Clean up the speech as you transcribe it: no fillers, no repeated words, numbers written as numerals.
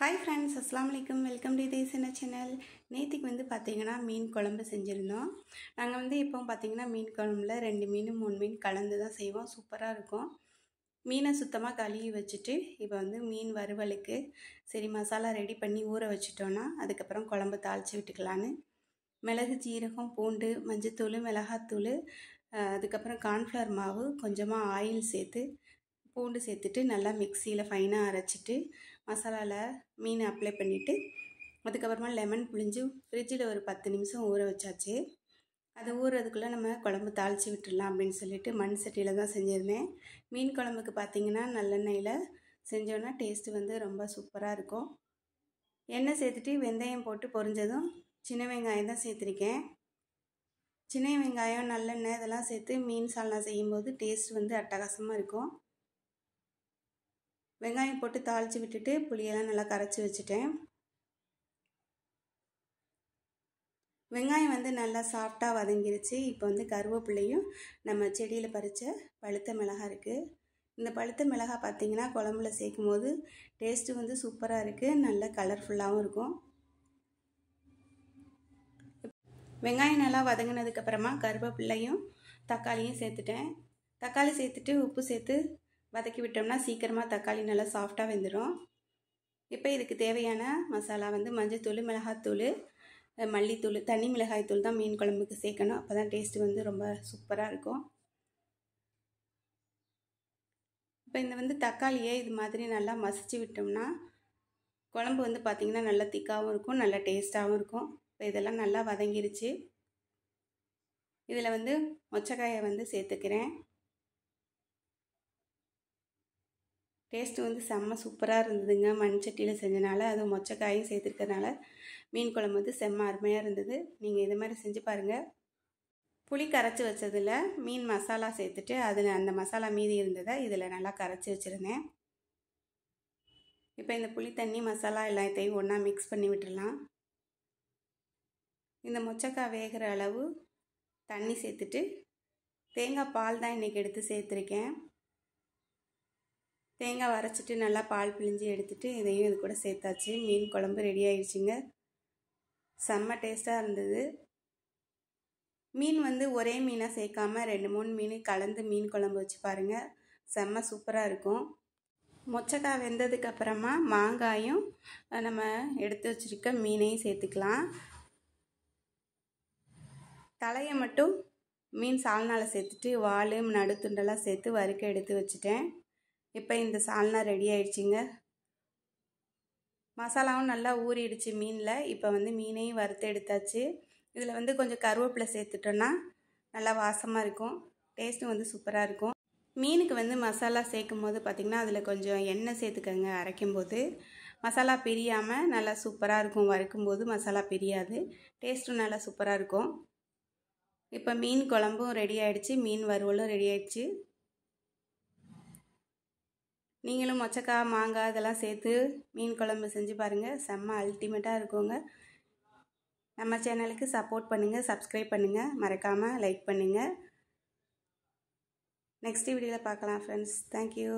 Hi friends, அஸ்ஸலாமு அலைக்கும். Welcome to தேசன சேனல். நேற்றுக்கு வந்து பார்த்திங்கன்னா மீன் குழம்பு செஞ்சுருந்தோம். நாங்கள் வந்து இப்போ பார்த்திங்கன்னா மீன் குழம்புல 2 மீன் 3 மீன் கலந்து தான் செய்வோம். சூப்பராக இருக்கும். மீனை சுத்தமாக கழுவி வச்சுட்டு இப்போ வந்து மீன் வறுவலுக்கு சரி மசாலா ரெடி பண்ணி ஊற வச்சுட்டோன்னா அதுக்கப்புறம் குழம்பு தாளித்து விட்டுக்கலான்னு மிளகு, ஜீரகம், பூண்டு, மஞ்சத்தூள், மிளகாத்தூள், அதுக்கப்புறம் கார்ன்ஃப்ளவர் மாவு, கொஞ்சமாக ஆயில் சேர்த்து பூண்டு சேர்த்துட்டு நல்லா மிக்சியில் ஃபைனாக அரைச்சிட்டு மசாலாவில் மீனை அப்ளை பண்ணிவிட்டு அதுக்கப்புறமா லெமன் புழிஞ்சு ஃப்ரிட்ஜில் ஒரு 10 நிமிஷம் ஊற வச்சாச்சு. அது ஊறுறதுக்குள்ளே நம்ம குழம்பு தாளித்து விட்டுடலாம் அப்படின்னு சொல்லிட்டு மண் சட்டியில் தான் செஞ்சுருந்தேன். மீன் குழம்புக்கு பார்த்திங்கன்னா நல்லெண்ணெயில் செஞ்சோன்னா டேஸ்ட்டு வந்து ரொம்ப சூப்பராக இருக்கும். எண்ணெய் சேர்த்துட்டு வெந்தயம் போட்டு பொரிஞ்சதும் சின்ன வெங்காயம் தான் சேர்த்துருக்கேன். சின்ன வெங்காயம், நல்லெண்ணெய் இதெல்லாம் சேர்த்து மீன் சால்னா செய்யும்போது டேஸ்ட் வந்து அட்டகாசமாக இருக்கும். வெங்காயம் போட்டு தாளித்து விட்டுட்டு புளியெல்லாம் நல்லா கரைச்சி வச்சுட்டேன். வெங்காயம் வந்து நல்லா சாஃப்டாக வதங்கிருச்சு. இப்போ வந்து கருவேப்பிலையும் நம்ம செடியில் பறித்த பழுத்த மிளகாய் இருக்குது. இந்த பழுத்த மிளகாய் பார்த்திங்கன்னா குழம்புல சேர்க்கும் போது டேஸ்ட்டு வந்து சூப்பராக இருக்குது. நல்ல கலர்ஃபுல்லாகவும் இருக்கும். வெங்காயம் நல்லா வதங்கினதுக்கப்புறமா கருவேப்பிலையும் தக்காளியும் சேர்த்துட்டேன். தக்காளி சேர்த்துட்டு உப்பு சேர்த்து வதக்கி விட்டோம்னா சீக்கிரமாக தக்காளி நல்லா சாஃப்டாக வெந்துடும். இப்போ இதுக்கு தேவையான மசாலா வந்து மஞ்சத்தூள், மிளகாத்தூள், மல்லித்தூள், தனி மிளகாய் தூள் தான் மீன் குழம்புக்கு சேர்க்கணும். அப்போ தான் டேஸ்ட்டு வந்து ரொம்ப சூப்பராக இருக்கும். இப்போ இந்த வந்து தக்காளியை இது மாதிரி நல்லா மசிச்சு விட்டோம்னா குழம்பு வந்து பார்த்திங்கன்னா நல்லா திக்காகவும் இருக்கும், நல்லா டேஸ்ட்டாகவும் இருக்கும். இப்போ இதெல்லாம் நல்லா வதங்கிருச்சு. இதில் வந்து மொச்சக்காயை வந்து சேர்த்துக்கிறேன். டேஸ்ட்டு வந்து செம்ம சூப்பராக இருந்ததுங்க. மண் சட்டியில் செஞ்சனால அதுவும் மொச்சக்காயும் சேர்த்துருக்கறனால மீன் குழம்பு வந்து செம்ம அருமையாக இருந்தது. நீங்கள் இது மாதிரி செஞ்சு பாருங்கள். புளி கரைச்சி வச்சதில் மீன் மசாலா சேர்த்துட்டு அதில் அந்த மசாலா மீதி இருந்ததை இதில் நல்லா கரைச்சி வச்சுருந்தேன். இப்போ இந்த புளி தண்ணி மசாலா எல்லாத்தையும் ஒன்றா மிக்ஸ் பண்ணி விட்டுடலாம். இந்த மொச்சக்காய் வேகிற அளவு தண்ணி சேர்த்துட்டு தேங்காய் பால் தான் இன்றைக்கி எடுத்து சேர்த்துருக்கேன். தேங்காய் அரைச்சிட்டு நல்லா பால் பிழிஞ்சு எடுத்துகிட்டு இதையும் இது கூட சேர்த்தாச்சு. மீன் குழம்பு ரெடி ஆயிடுச்சுங்க. செம்ம டேஸ்ட்டாக இருந்தது. மீன் வந்து ஒரே மீனாக சேர்க்காமல் 2-3 மீன் கலந்து மீன் குழம்பு வச்சு பாருங்கள், செம்ம சூப்பராக இருக்கும். மொச்சக்காய் வெந்ததுக்கப்புறமா மாங்காயும் நம்ம எடுத்து வச்சுருக்க மீனையும் சேர்த்துக்கலாம். தலையை மட்டும் மீன் சால்னாவில் சேர்த்துட்டு வால், நடுத்துண்டெல்லாம் சேர்த்து வறுக்க எடுத்து வச்சுட்டேன். இப்போ இந்த சால்னா ரெடி ஆயிடுச்சுங்க. மசாலாவும் நல்லா ஊறிடுச்சு மீனில். இப்போ வந்து மீனையும் வறுத்து எடுத்தாச்சு. இதில் வந்து கொஞ்சம் கருவேப்பிலை சேர்த்துட்டோன்னா நல்லா வாசமாக இருக்கும். டேஸ்ட்டும் வந்து சூப்பராக இருக்கும். மீனுக்கு வந்து மசாலா சேர்க்கும் போது பார்த்திங்கன்னா அதில் கொஞ்சம் எண்ணெய் சேர்த்துக்கங்க. அரைக்கும்போது மசாலா பிரியாமல் நல்லா சூப்பராக இருக்கும். வறுக்கும்போது மசாலா பிரியாது, டேஸ்ட்டும் நல்லா சூப்பராக இருக்கும். இப்போ மீன் குழம்பும் ரெடி ஆகிடுச்சு, மீன் வறுவலும் ரெடி ஆகிடுச்சு. நீங்களும் மொச்சக்காய், மாங்காய் இதெல்லாம் சேர்த்து மீன் குழம்பு செஞ்சு பாருங்கள், செம்ம அல்டிமேட்டாக இருக்குங்க. நம்ம சேனலுக்கு சப்போர்ட் பண்ணுங்கள், சப்ஸ்கிரைப் பண்ணுங்கள், மறக்காமல் லைக் பண்ணுங்கள். நெக்ஸ்ட் வீடியோவில் பார்க்கலாம் ஃப்ரெண்ட்ஸ். தேங்க்யூ.